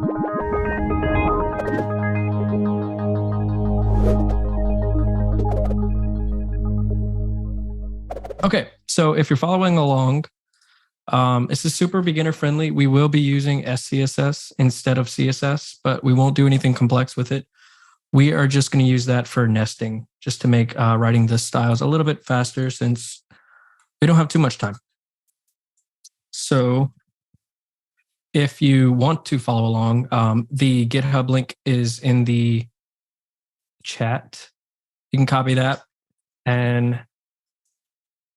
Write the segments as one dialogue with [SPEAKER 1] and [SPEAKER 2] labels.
[SPEAKER 1] Okay, so if you're following along, this is super beginner friendly. We will be using SCSS instead of CSS, but we won't do anything complex with it. We are just going to use that for nesting, just to make writing the styles a little bit faster since we don't have too much time. So if you want to follow along, the GitHub link is in the chat. You can copy that and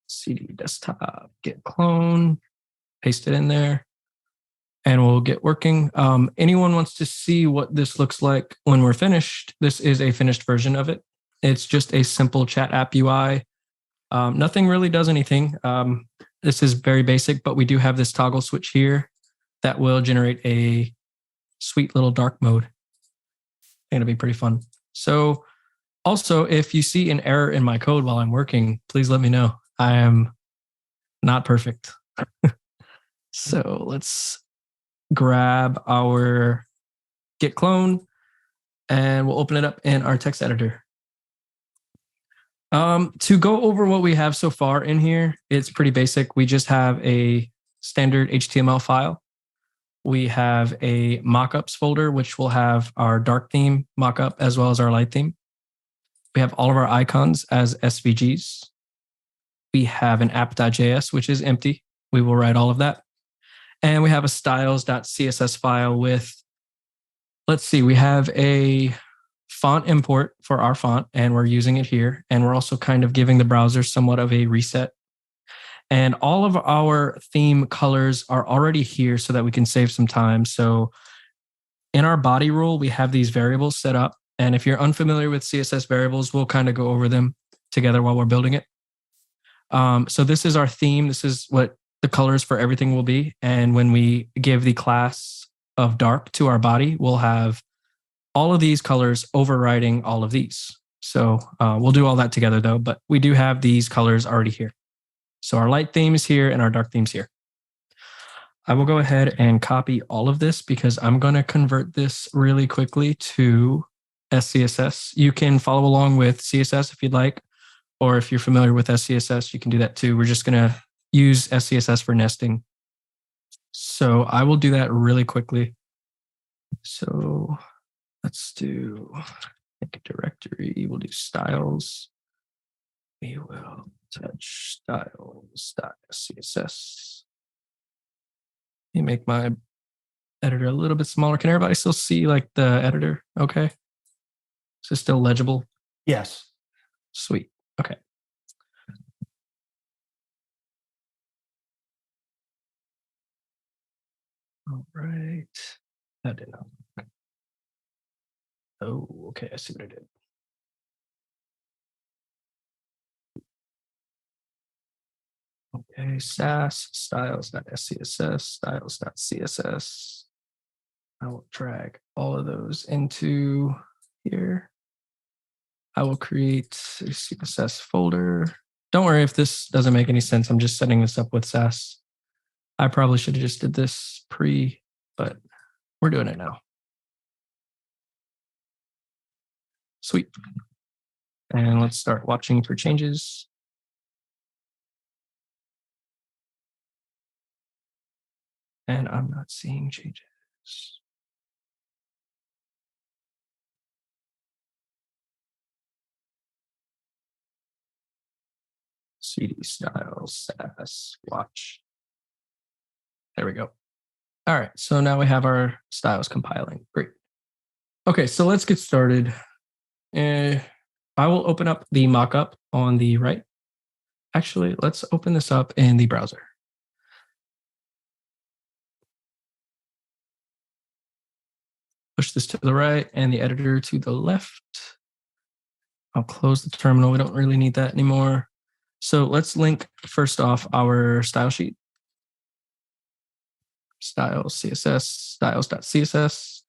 [SPEAKER 1] cd desktop, git clone, paste it in there, and we'll get working. Anyone wants to see what this looks like when we're finished, this is a finished version of it. It's just a simple chat app UI. Nothing really does anything. This is very basic, but we do have this toggle switch here that will generate a sweet little dark mode. It'll be pretty fun. So also, if you see an error in my code while I'm working, please let me know. I am not perfect. So let's grab our git clone and we'll open it up in our text editor. To go over what we have so far in here, it's pretty basic. We just have a standard HTML file. We have a mockups folder, which will have our dark theme mockup as well as our light theme. We have all of our icons as SVGs. We have an app.js, which is empty. We will write all of that. And we have a styles.css file with, let's see, we have a font import for our font, and we're using it here. And we're also kind of giving the browser somewhat of a reset. And all of our theme colors are already here so that we can save some time. So in our body rule, we have these variables set up. And if you're unfamiliar with CSS variables, we'll kind of go over them together while we're building it. So this is our theme. This is what the colors for everything will be. And when we give the class of dark to our body, we'll have all of these colors overriding all of these. So we'll do all that together though, but we do have these colors already here. So our light theme is here and our dark theme's here. I will go ahead and copy all of this because I'm going to convert this really quickly to SCSS. You can follow along with CSS if you'd like, or if you're familiar with SCSS, you can do that too. We're just going to use SCSS for nesting. So I will do that really quickly. So let's do make a directory. We'll do styles. We will touch styles.css. Let me make my editor a little bit smaller. Can everybody still see like the editor? Okay. Is it still legible?
[SPEAKER 2] Yes.
[SPEAKER 1] Sweet. Okay. All right. That did not work. Oh, okay. I see what I did. Okay, Sass, styles.scss, styles.css. I will drag all of those into here. I will create a CSS folder. Don't worry if this doesn't make any sense. I'm just setting this up with Sass. I probably should have just did this pre, but we're doing it now. Sweet. And let's start watching for changes. And I'm not seeing changes. CD styles, Sass, watch. There we go. All right, so now we have our styles compiling. Great. Okay, so let's get started. I will open up the mockup on the right. Actually, let's open this up in the browser. Push this to the right and the editor to the left. I'll close the terminal. We don't really need that anymore. So let's link first off our style sheet. Styles, CSS, styles.css.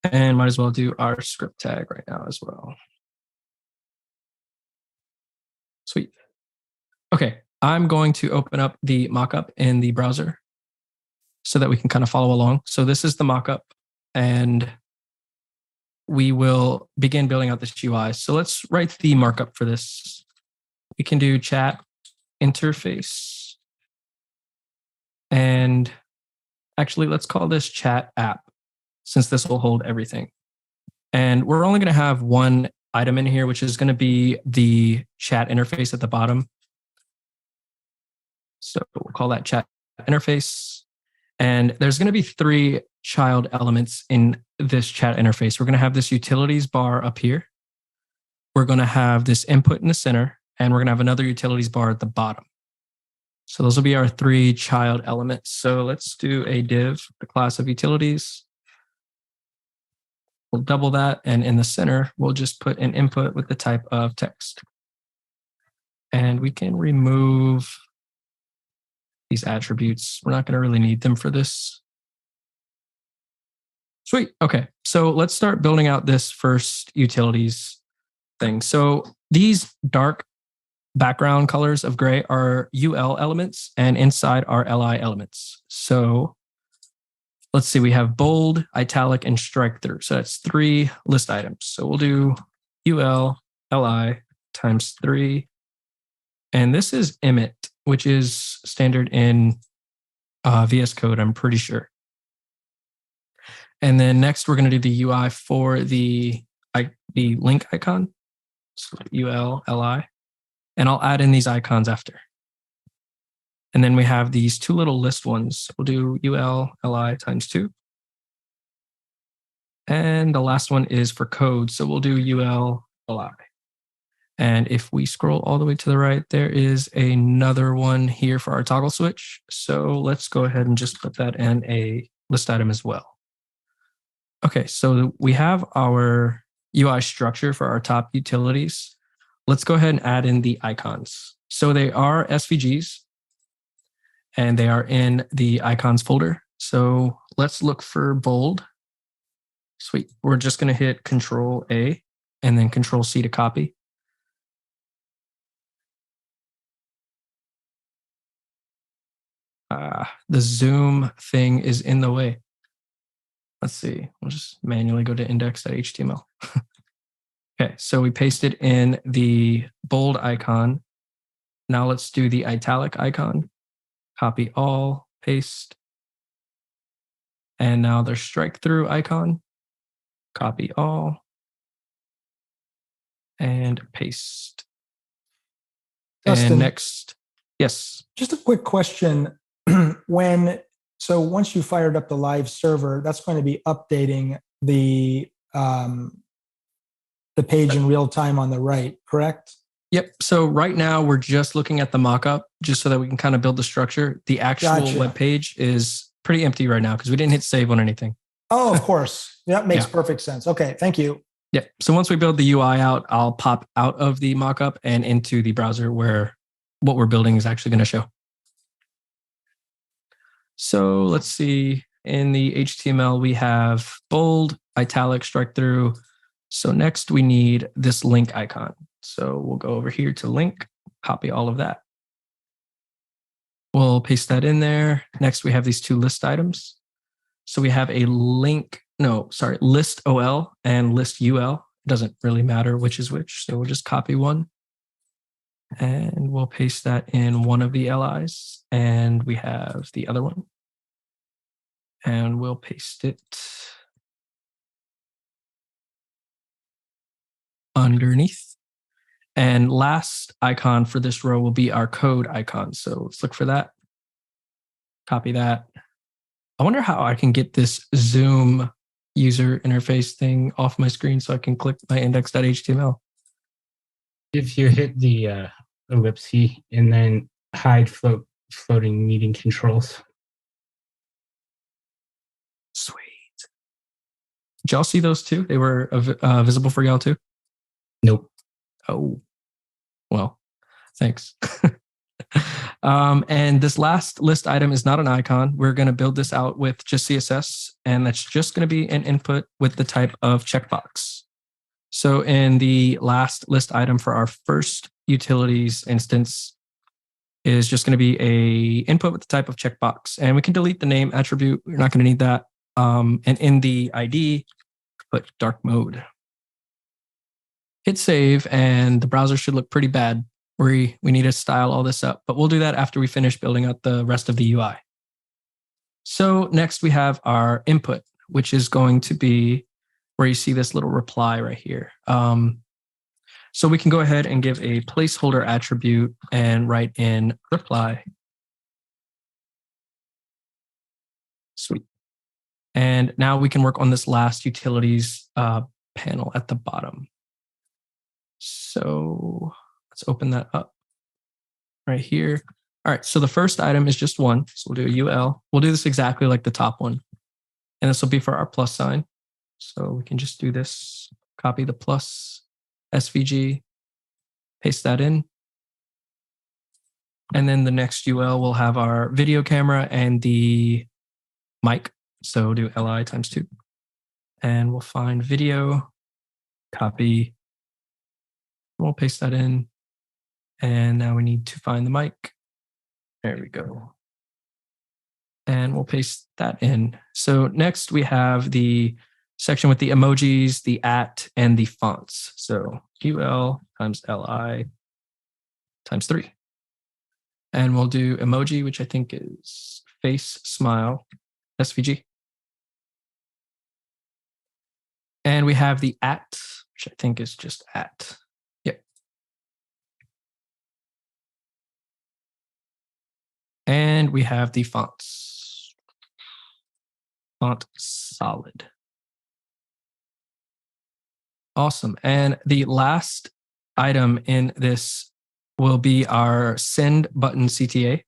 [SPEAKER 1] And might as well do our script tag right now as well. Sweet. Okay, I'm going to open up the mockup in the browser so that we can kind of follow along. So this is the mockup. and we will begin building out this UI. So let's write the markup for this. We can do chat interface. And actually, let's call this chat app, since this will hold everything. And we're only going to have one item in here, which is going to be the chat interface at the bottom. So we'll call that chat interface. And there's going to be 3 child elements in this chat interface. We're going to have this utilities bar up here. We're going to have this input in the center, and we're going to have another utilities bar at the bottom. So those will be our 3 child elements. So let's do a div, the class of utilities. We'll double that. And in the center, we'll just put an input with the type of text. And we can remove these attributes. We're not going to really need them for this. Sweet. Okay. So let's start building out this first utilities thing. So these dark background colors of gray are UL elements, and inside are LI elements. So let's see, we have bold, italic, and strike through. So that's 3 list items. So we'll do UL, LI times 3. And this is emit, which is standard in VS Code, I'm pretty sure. And then next, we're going to do the UI for the link icon. So UL, LI. And I'll add in these icons after. And then we have these 2 little list ones. We'll do UL, LI times 2. And the last one is for code. So we'll do UL, LI. And if we scroll all the way to the right, there is another one here for our toggle switch. So let's go ahead and just put that in a list item as well. Okay, so we have our UI structure for our top utilities. Let's go ahead and add in the icons. So they are SVGs, and they are in the icons folder. So let's look for bold. Sweet. We're just going to hit Control A and then Control C to copy. The zoom thing is in the way. Let's see. We'll just manually go to index.html. Okay, so we pasted in the bold icon. Now let's do the italic icon. Copy all, paste. And now there's strike through icon. Copy all. And paste.
[SPEAKER 2] Dustin,
[SPEAKER 1] and next, yes.
[SPEAKER 2] Just a quick question. So once you fired up the live server, that's going to be updating the page in real time on the right, correct?
[SPEAKER 1] Yep. So right now we're just looking at the mockup just so that we can kind of build the structure. The actual web page is pretty empty right now because we didn't hit save on anything.
[SPEAKER 2] Oh, of course. That makes perfect sense. Okay. Thank you.
[SPEAKER 1] Yeah. So once we build the UI out, I'll pop out of the mockup and into the browser where what we're building is actually going to show. So let's see. In the HTML, we have bold, italic, strike through. So next we need this link icon. So we'll go over here to link, copy all of that. We'll paste that in there. Next we have these 2 list items. So we have a list OL and list UL. It doesn't really matter which is which. So we'll just copy one. And we'll paste that in one of the LIs. And we have the other one. And we'll paste it underneath. And last icon for this row will be our code icon. So let's look for that. Copy that. I wonder how I can get this Zoom user interface thing off my screen so I can click my index.html.
[SPEAKER 3] If you hit the ellipse and then hide floating meeting controls.
[SPEAKER 1] Sweet. Did y'all see those too? They were visible for y'all too?
[SPEAKER 3] Nope.
[SPEAKER 1] Oh, well, thanks. And this last list item is not an icon. We're going to build this out with just CSS, and that's just going to be an input with the type of checkbox. So in the last list item for our first utilities instance is just going to be a input with the type of checkbox, and we can delete the name attribute. We're not going to need that. And in the ID, put dark mode. Hit save, and the browser should look pretty bad. We need to style all this up, but we'll do that after we finish building out the rest of the UI. So next we have our input, which is going to be where you see this little reply right here. So we can go ahead and give a placeholder attribute and write in reply. Sweet. And now we can work on this last utilities panel at the bottom. So let's open that up right here. All right, so the first item is just one. So we'll do a UL. We'll do this exactly like the top one. And this will be for our plus sign. So we can just do this, copy the plus SVG, paste that in. And then the next UL will have our video camera and the mic. So do LI times 2. And we'll find video, copy. We'll paste that in. And now we need to find the mic. There we go. And we'll paste that in. So next we have the section with the emojis, the @ and the fonts. So UL times LI times 3. And we'll do emoji, which I think is face, smile, SVG. And we have the @ which I think is just @. Yep. And we have the fonts. Font solid. Awesome. And the last item in this will be our send button CTA.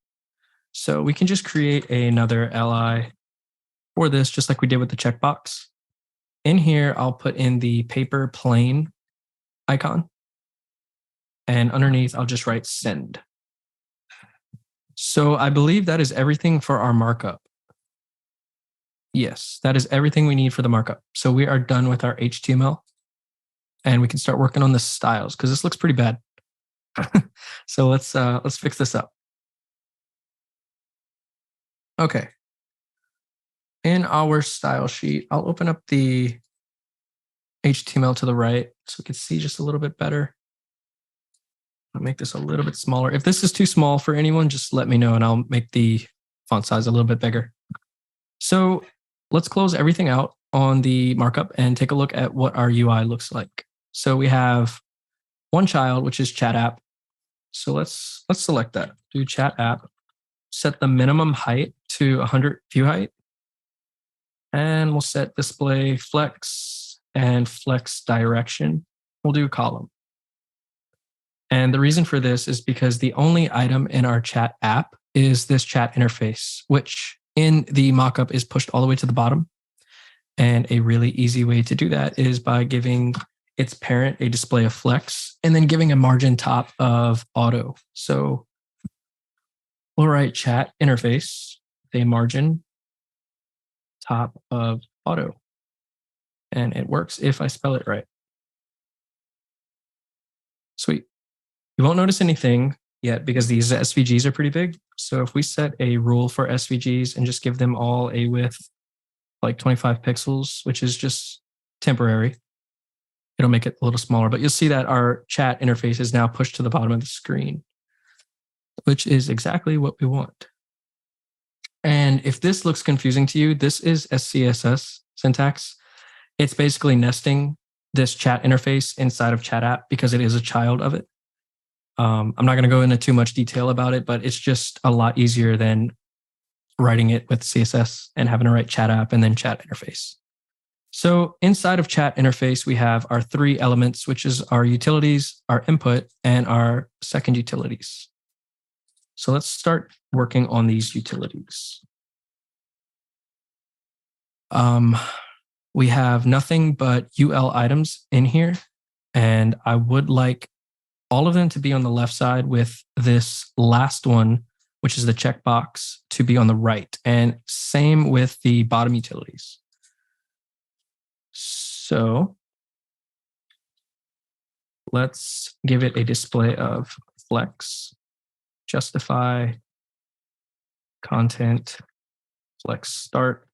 [SPEAKER 1] So we can just create another LI for this, just like we did with the checkbox. In here, I'll put in the paper plane icon. And underneath, I'll just write send. So I believe that is everything for our markup. Yes, that is everything we need for the markup. So we are done with our HTML. And we can start working on the styles because this looks pretty bad. So let's fix this up. Okay. In our style sheet, I'll open up the HTML to the right so we can see just a little bit better. I'll make this a little bit smaller. If this is too small for anyone, just let me know and I'll make the font size a little bit bigger. So let's close everything out on the markup and take a look at what our UI looks like. So we have one child, which is chat app. So let's select that. Do chat app. Set the minimum height to 100 view height. And we'll set display flex and flex direction. We'll do column. And the reason for this is because the only item in our chat app is this chat interface, which in the mockup is pushed all the way to the bottom. And a really easy way to do that is by giving its parent a display of flex and then giving a margin top of auto. So we'll write chat interface, a margin top of auto. And it works if I spell it right. Sweet. You won't notice anything yet because these SVGs are pretty big. So if we set a rule for SVGs and just give them all a width like 25 pixels, which is just temporary, it'll make it a little smaller. But you'll see that our chat interface is now pushed to the bottom of the screen, which is exactly what we want. And if this looks confusing to you, this is SCSS syntax. It's basically nesting this chat interface inside of chat app because it is a child of it. I'm not going to go into too much detail about it, but it's just a lot easier than writing it with CSS and having to write chat app and then chat interface. So inside of chat interface, we have our 3 elements, which is our utilities, our input, and our second utilities. So let's start working on these utilities. We have nothing but UL items in here, and I would like all of them to be on the left side with this last one, which is the checkbox, to be on the right, and same with the bottom utilities. So let's give it a display of flex, justify, content, flex start,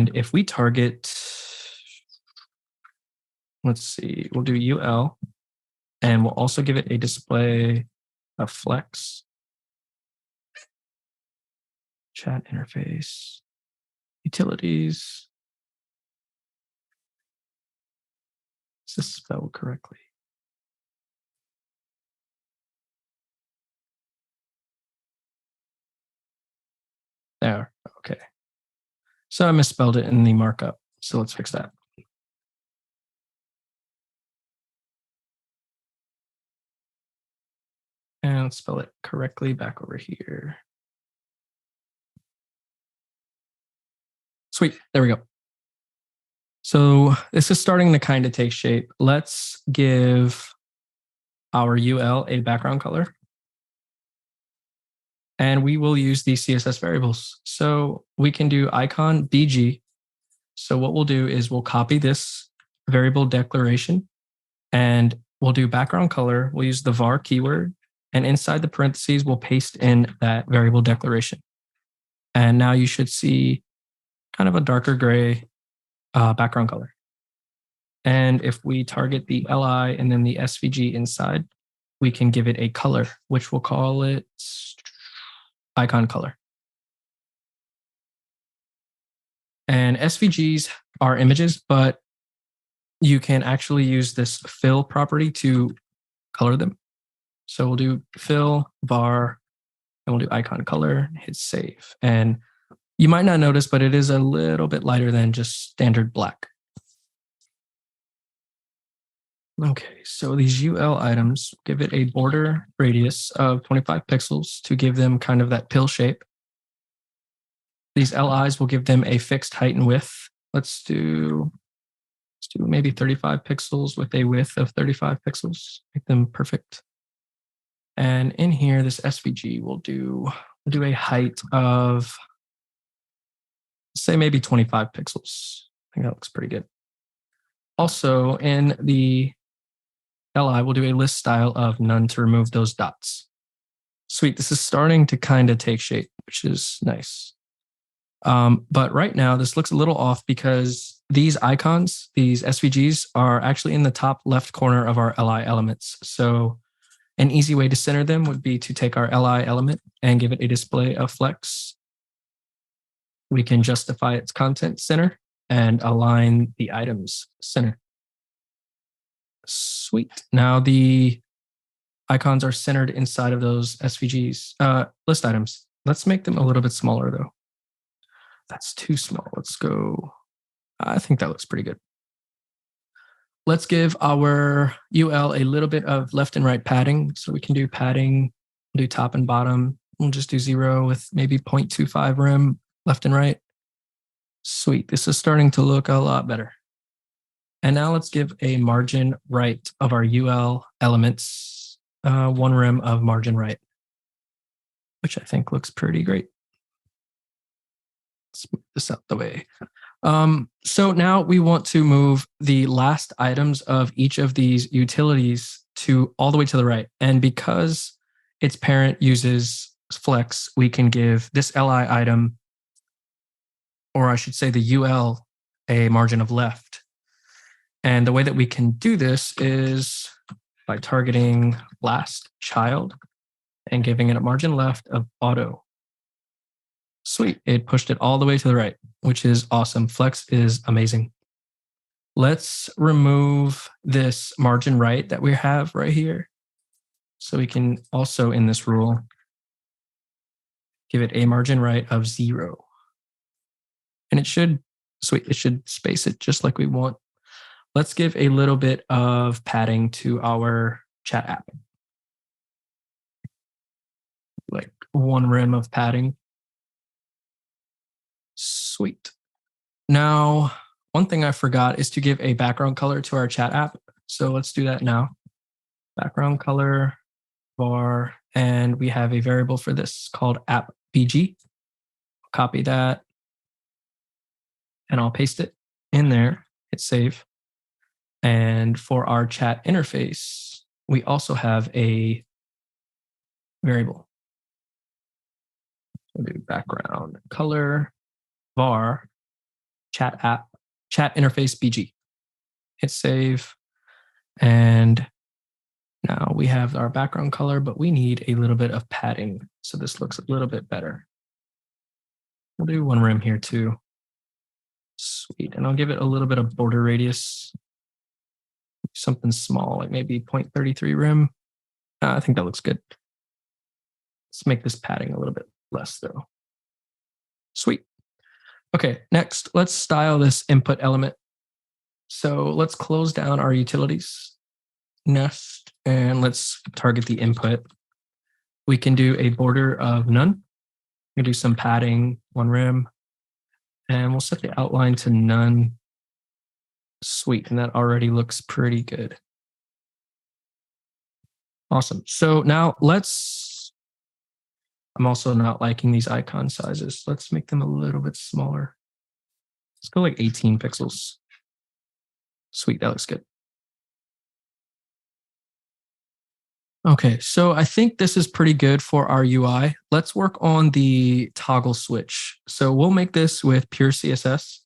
[SPEAKER 1] And if we target, let's see, we'll do UL, and we'll also give it a display of flex, chat interface, utilities. Is this spelled correctly? There, okay. So I misspelled it in the markup, so let's fix that. And let's spell it correctly back over here. Sweet, there we go. So this is starting to kind of take shape. Let's give our UL a background color. And we will use the CSS variables. So we can do icon BG. So what we'll do is we'll copy this variable declaration and we'll do background color. We'll use the var keyword, and inside the parentheses, we'll paste in that variable declaration. And now you should see kind of a darker gray background color. And if we target the LI and then the SVG inside, we can give it a color, which we'll call it icon color. And SVGs are images, but you can actually use this fill property to color them. So we'll do fill var, and we'll do icon color, hit save. And you might not notice, but it is a little bit lighter than just standard black. Okay, so these UL items, give it a border radius of 25 pixels to give them kind of that pill shape. These LIs will give them a fixed height and width. Let's do maybe 35 pixels with a width of 35 pixels. Make them perfect. And in here, this SVG will do a height of, say, maybe 25 pixels. I think that looks pretty good. Also, in the LI, we'll do a list style of none to remove those dots. Sweet, this is starting to kind of take shape, which is nice. But right now, this looks a little off because these icons, these SVGs, are actually in the top left corner of our LI elements. So an easy way to center them would be to take our LI element and give it a display of flex. We can justify its content center and align the items center. Sweet. Now the icons are centered inside of those SVGs, list items. Let's make them a little bit smaller though. That's too small. Let's go. I think that looks pretty good. Let's give our UL a little bit of left and right padding. So we can do padding, do top and bottom. We'll just do 0 with maybe 0.25 rem left and right. Sweet. This is starting to look a lot better. And now let's give a margin right of our UL elements, 1 rem of margin right, which I think looks pretty great. Let's move this out the way. So now we want to move the last items of each of these utilities to all the way to the right. And because its parent uses flex, we can give this LI item, or I should say the UL, a margin of left. And the way that we can do this is by targeting last child and giving it a margin left of auto. Sweet, it pushed it all the way to the right, which is awesome. Flex is amazing. Let's remove this margin right that we have right here. So we can also, in this rule, give it a margin right of 0. And it should, sweet, it should space it just like we want. Let's give a little bit of padding to our chat app. Like 1 rem of padding. Sweet. Now, one thing I forgot is to give a background color to our chat app. So let's do that now. Background color var, and we have a variable for this called app BG. Copy that, and I'll paste it in there, hit save. And for our chat interface, we also have a variable. We'll do background color var, chat interface BG. Hit save. And now we have our background color, but we need a little bit of padding. So this looks a little bit better. We'll do one rim here too. Sweet. And I'll give it a little bit of border radius. Something small, like maybe 0.33 rim. I think that looks good. Let's make this padding a little bit less though. Sweet. Okay, next, let's style this input element. So let's close down our utilities nest and let's target the input. We can do a border of none. We can do some padding, one rim, and we'll set the outline to none. Sweet, and that already looks pretty good. Awesome. So now I'm also not liking these icon sizes. Let's make them a little bit smaller. Let's go like 18 pixels. Sweet, that looks good. Okay, so I think this is pretty good for our UI. Let's work on the toggle switch. So we'll make this with pure CSS.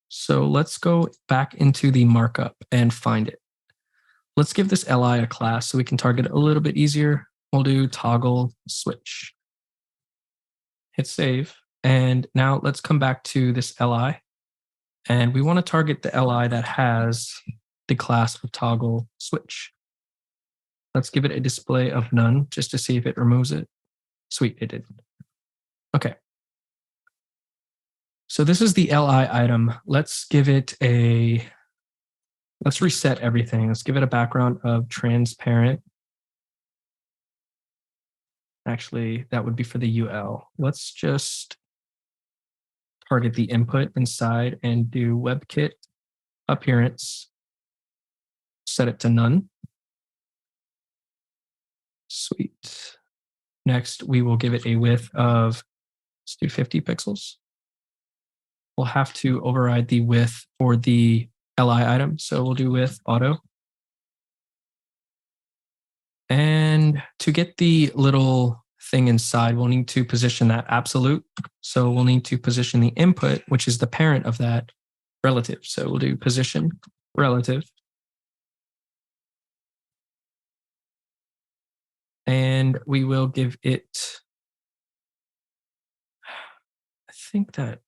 [SPEAKER 1] So let's go back into the markup and find it. Let's give this li a class so we can target it a little bit easier. We'll do toggle switch. Hit save. And now let's come back to this li. And we want to target the li that has the class of toggle switch. Let's give it a display of none just to see if it removes it. Sweet, it did. Okay. So this is the li item. Let's give it let's reset everything. Let's give it a background of transparent. Actually, that would be for the UL. Let's just target the input inside and do WebKit appearance. Set it to none. Sweet. Next, we will give it a width of, let's do 50 pixels. We'll have to override the width for the li item. So we'll do width auto. And to get the little thing inside, we'll need to position that absolute. So we'll need to position the input, which is the parent of that, relative. So we'll do position relative. And we will give it, I think that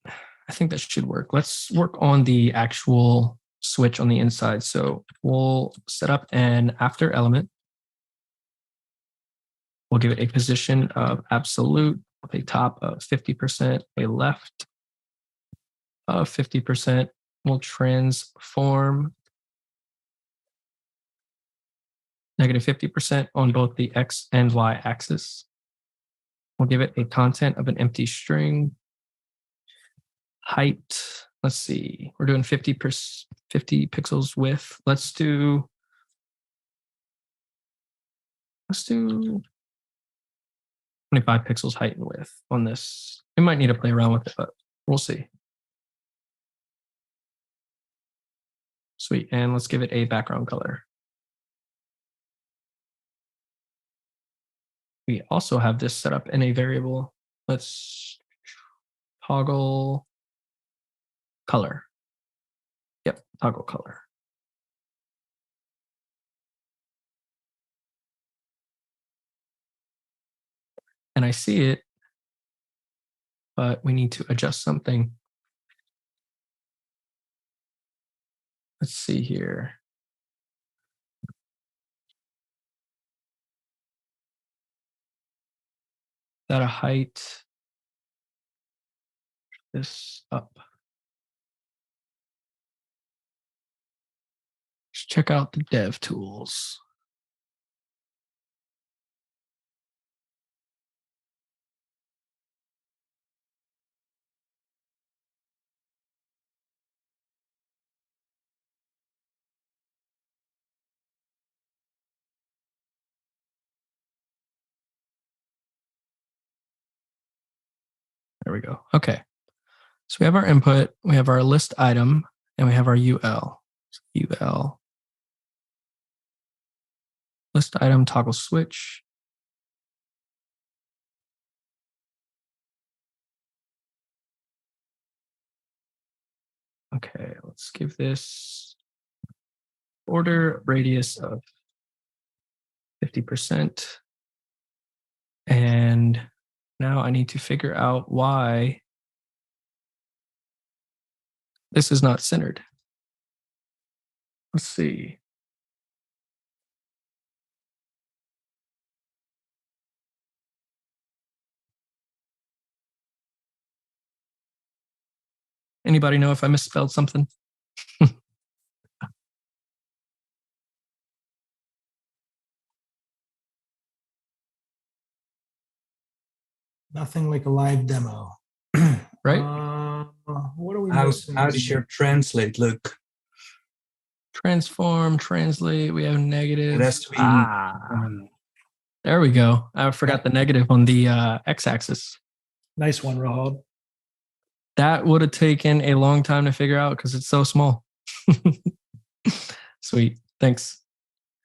[SPEAKER 1] should work. Let's work on the actual switch on the inside. So we'll set up an after element. We'll give it a position of absolute with a top of 50%, a left of 50%. We'll transform negative 50% on both the X and Y axis. We'll give it a content of an empty string. Height, let's see, we're doing 50 pixels width. Let's do 25 pixels height and width on this. We might need to play around with it, but we'll see. Sweet, and let's give it a background color. We also have this set up in a variable. Let's toggle color. Yep, toggle color. And I see it, but we need to adjust something. Let's see here. That a height, this up. Let's check out the dev tools. There we go. Okay. So we have our input, we have our list item, and we have our UL. So UL. List item toggle switch. Okay, let's give this border radius of 50%. And now I need to figure out why this is not centered. Let's see. Anybody know if I misspelled something?
[SPEAKER 2] Nothing like a live demo.
[SPEAKER 1] Right?
[SPEAKER 2] What are we
[SPEAKER 4] How
[SPEAKER 2] missing?
[SPEAKER 4] does your translate look?
[SPEAKER 1] Transform, translate, we have negative.
[SPEAKER 4] It has to be.
[SPEAKER 1] There we go. I forgot the negative on the x-axis.
[SPEAKER 2] Nice one, Rahab.
[SPEAKER 1] That would have taken a long time to figure out because it's so small. Sweet. Thanks.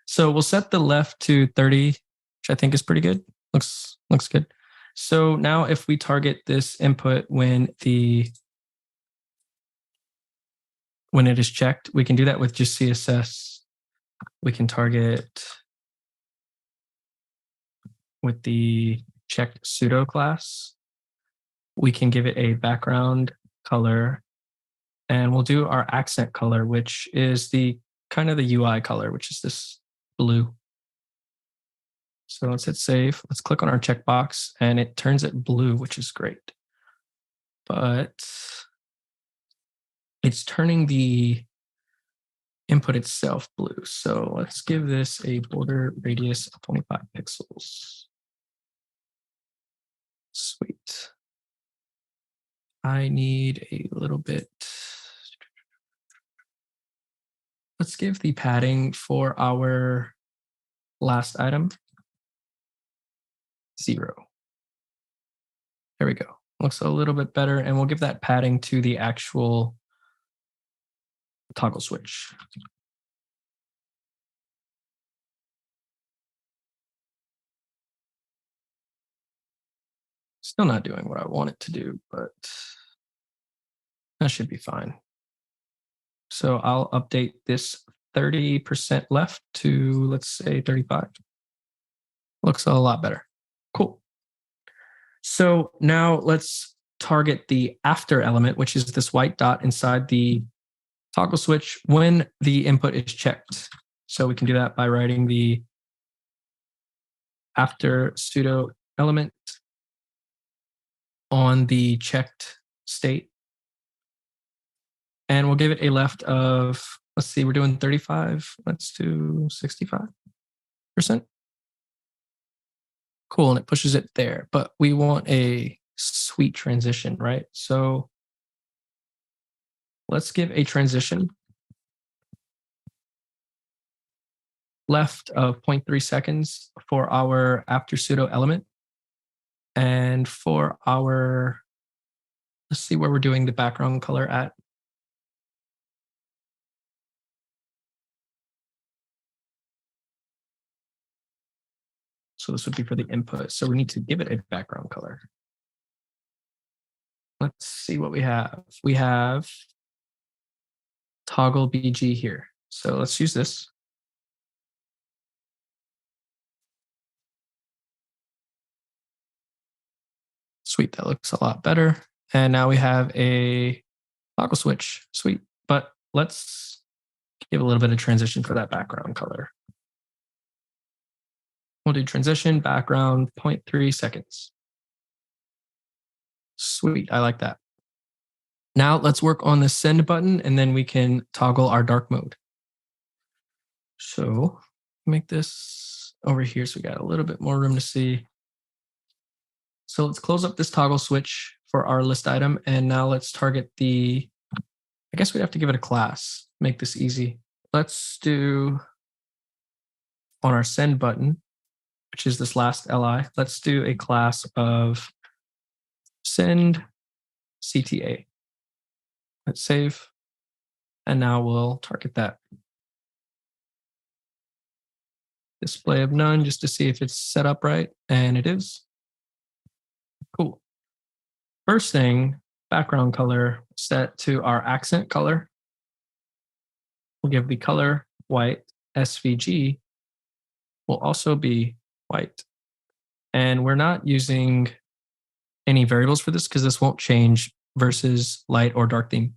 [SPEAKER 1] So we'll set the left to 30, which I think is pretty good. Looks good. So now if we target this input when it is checked, we can do that with just CSS. We can target with the checked pseudo class. We can give it a background color, and we'll do our accent color, which is the kind of the UI color, which is this blue. So let's hit save. Let's click on our checkbox and it turns it blue, which is great. But it's turning the input itself blue. So let's give this a border radius of 25 pixels. Sweet. I need a little bit. Let's give the padding for our last item 0. There we go. Looks a little bit better. And we'll give that padding to the actual toggle switch. Still not doing what I want it to do, but that should be fine. So I'll update this 30% left to, let's say, 35. Looks a lot better. Cool. So now let's target the after element, which is this white dot inside the toggle switch when the input is checked. So we can do that by writing the after pseudo element on the checked state. And we'll give it a left of, let's see, we're doing 35. Let's do 65%. Cool, and it pushes it there. But we want a sweet transition, right? So let's give a transition left of 0.3 seconds for our after pseudo element. And for our, let's see where we're doing the background color at. So this would be for the input. So we need to give it a background color. Let's see what we have. We have toggle BG here. So let's use this. Sweet, that looks a lot better. And now we have a toggle switch. Sweet, but let's give a little bit of transition for that background color. We'll do transition background 0.3 seconds. Sweet, I like that. Now let's work on the send button and then we can toggle our dark mode. So make this over here so we got a little bit more room to see. So let's close up this toggle switch for our list item. And now let's target the, I guess we have to give it a class, make this easy. Let's do on our send button, which is this last LI, let's do a class of Send CTA. Let's save. And now we'll target that. Display of none just to see if it's set up right. And it is. Cool. First thing, background color set to our accent color. We'll give the color white. SVG will also be white. And we're not using any variables for this because this won't change versus light or dark theme.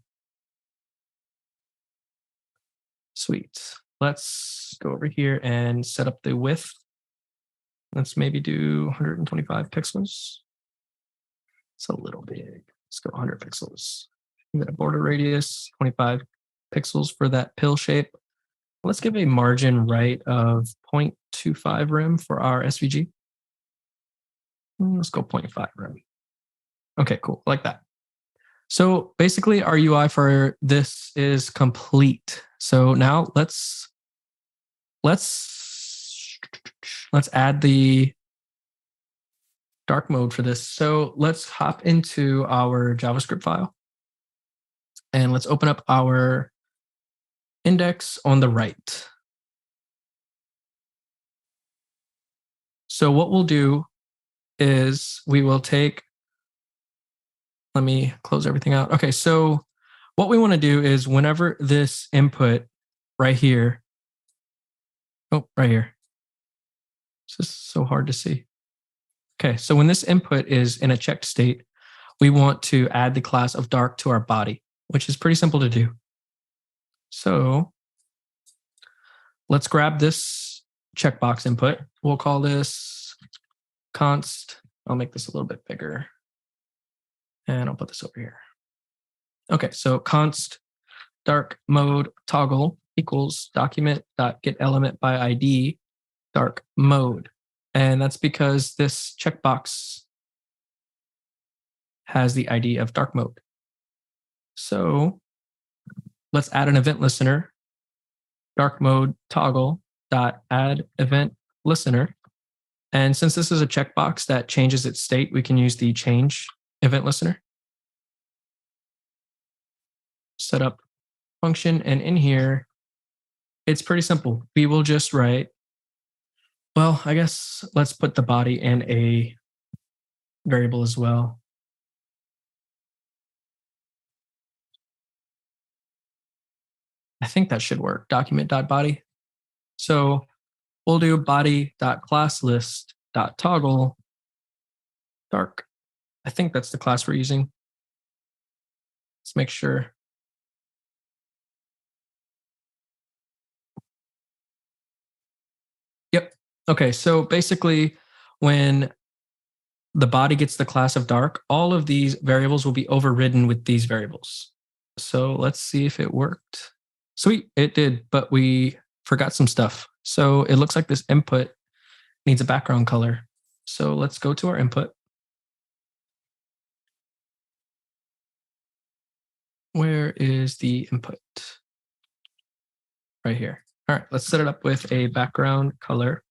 [SPEAKER 1] Sweet. Let's go over here and set up the width. Let's maybe do 125 pixels. It's a little big. Let's go 100 pixels. Give it a border radius, 25 pixels for that pill shape. Let's give a margin right of 0.25 rem for our SVG. Let's go 0.5 rem. Okay, cool. Like that. So basically our UI for this is complete. So now let's add the dark mode for this. So let's hop into our JavaScript file and let's open up our index on the right. So what we'll do is we will take, let me close everything out. Okay, so what we want to do is whenever this input right here, right here. This is so hard to see. Okay, so when this input is in a checked state, we want to add the class of dark to our body, which is pretty simple to do. So let's grab this checkbox input. We'll call this const. I'll make this a little bit bigger. And I'll put this over here. Okay, so const dark mode toggle equals document.getElementById by ID dark mode. And that's because this checkbox has the ID of dark mode. So let's add an event listener, dark mode toggle dot add event listener. And since this is a checkbox that changes its state, we can use the change event listener. Set up function, and in here, it's pretty simple. We will just write, well, I guess let's put the body in a variable as well. I think that should work, document.body. So we'll do body.classlist.toggle dark. I think that's the class we're using. Let's make sure. Yep. Okay, so basically when the body gets the class of dark, all of these variables will be overridden with these variables. So let's see if it worked. Sweet, it did, but we forgot some stuff. So it looks like this input needs a background color. So let's go to our input. Where is the input? Right here. All right, let's set it up with a background color.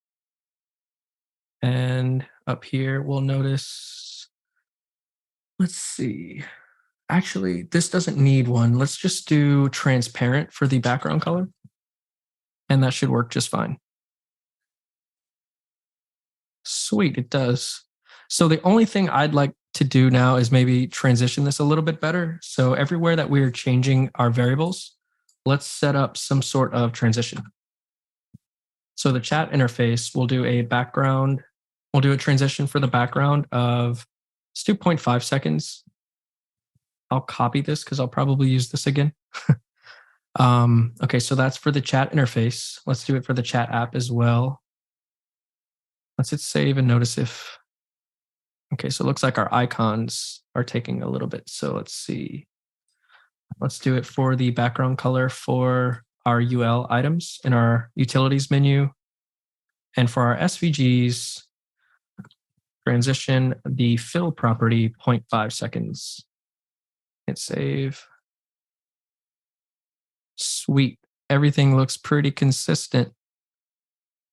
[SPEAKER 1] And up here, we'll notice, let's see. Actually, this doesn't need one. Let's just do transparent for the background color. And that should work just fine. Sweet, it does. So the only thing I'd like to do now is maybe transition this a little bit better. So everywhere that we're changing our variables, let's set up some sort of transition. So the chat interface will do a background. We'll do a transition for the background of, let's do 0.5 seconds. I'll copy this because I'll probably use this again. Okay, so that's for the chat interface. Let's do it for the chat app as well. Let's hit save and notice if, okay, so it looks like our icons are taking a little bit. So let's see. Let's do it for the background color for our UL items in our utilities menu. And for our SVGs, transition the fill property 0.5 seconds. Hit save. Sweet. Everything looks pretty consistent.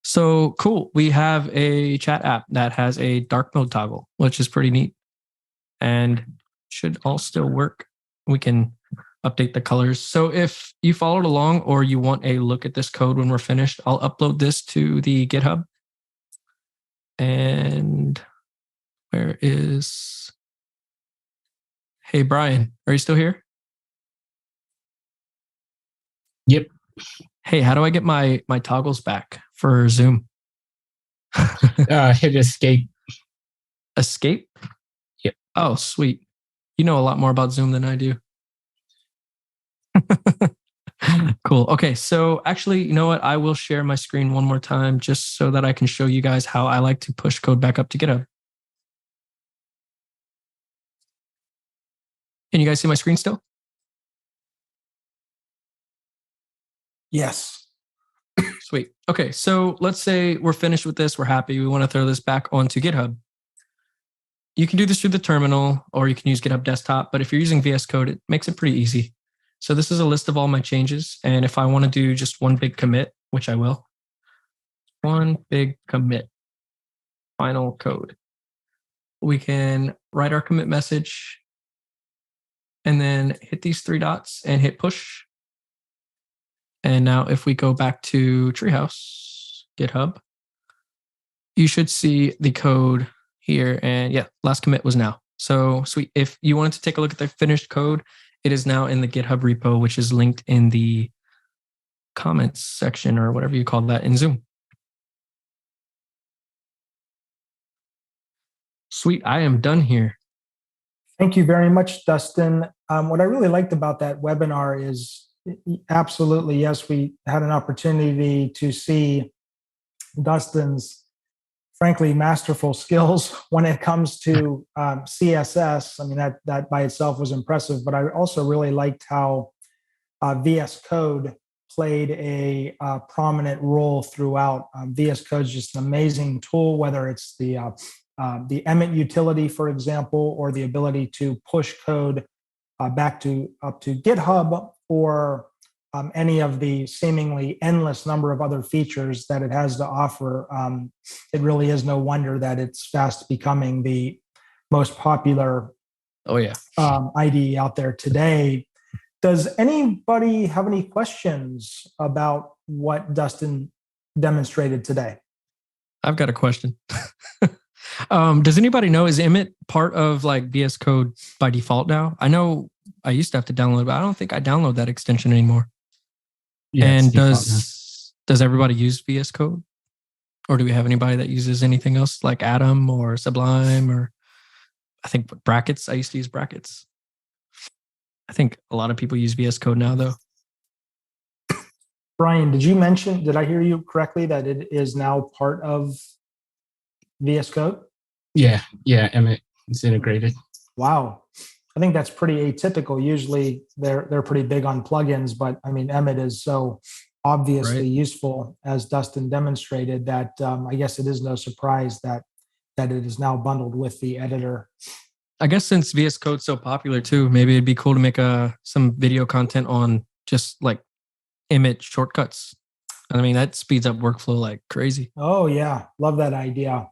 [SPEAKER 1] So cool. We have a chat app that has a dark mode toggle, which is pretty neat and should all still work. We can update the colors. So if you followed along or you want a look at this code when we're finished, I'll upload this to the GitHub. And where is, Hey, Brian, are you still here?
[SPEAKER 3] Yep.
[SPEAKER 1] Hey, how do I get my toggles back for Zoom?
[SPEAKER 3] Hit escape.
[SPEAKER 1] Escape?
[SPEAKER 3] Yep.
[SPEAKER 1] Oh, sweet. You know a lot more about Zoom than I do. Cool. Okay. So actually, you know what? I will share my screen one more time just so that I can show you guys how I like to push code back up to GitHub. Can you guys see my screen still?
[SPEAKER 2] Yes.
[SPEAKER 1] Sweet. Okay. So let's say we're finished with this. We're happy. We want to throw this back onto GitHub. You can do this through the terminal or you can use GitHub Desktop. But if you're using VS Code, it makes it pretty easy. So this is a list of all my changes. And if I want to do just one big commit, which I will, one big commit, final code, we can write our commit message and then hit these three dots and hit push. And now if we go back to Treehouse, GitHub, you should see the code here. And yeah, last commit was now. So sweet. If you wanted to take a look at the finished code, it is now in the GitHub repo, which is linked in the comments section or whatever you call that in Zoom. Sweet. I am done here.
[SPEAKER 2] Thank you very much, Dustin. What I really liked about that webinar is absolutely, yes, we had an opportunity to see Dustin's frankly masterful skills when it comes to CSS. I mean, that by itself was impressive, but I also really liked how VS Code played a prominent role throughout. VS Code is just an amazing tool, whether it's the Emmet utility, for example, or the ability to push code up to GitHub, or any of the seemingly endless number of other features that it has to offer. It really is no wonder that it's fast becoming the most popular IDE out there today. Does anybody have any questions about what Dustin demonstrated today?
[SPEAKER 1] I've got a question. Does anybody know, is Emmet part of like VS Code by default now? I know I used to have to download, but I don't think I download that extension anymore.
[SPEAKER 3] Yeah,
[SPEAKER 1] and
[SPEAKER 3] does
[SPEAKER 1] everybody use VS Code? Or do we have anybody that uses anything else like Atom or Sublime or I think brackets? I used to use brackets. I think a lot of people use VS Code now though.
[SPEAKER 2] Brian, did I hear you correctly that it is now part of VS Code?
[SPEAKER 3] Yeah, Emmet is integrated.
[SPEAKER 2] Wow. I think that's pretty atypical. Usually they're pretty big on plugins, but I mean, Emmet is so obviously useful, as Dustin demonstrated, that I guess it is no surprise that it is now bundled with the editor.
[SPEAKER 1] I guess since VS Code's so popular too, maybe it'd be cool to make some video content on just like Emmet shortcuts. I mean, that speeds up workflow like crazy.
[SPEAKER 2] Oh yeah, love that idea.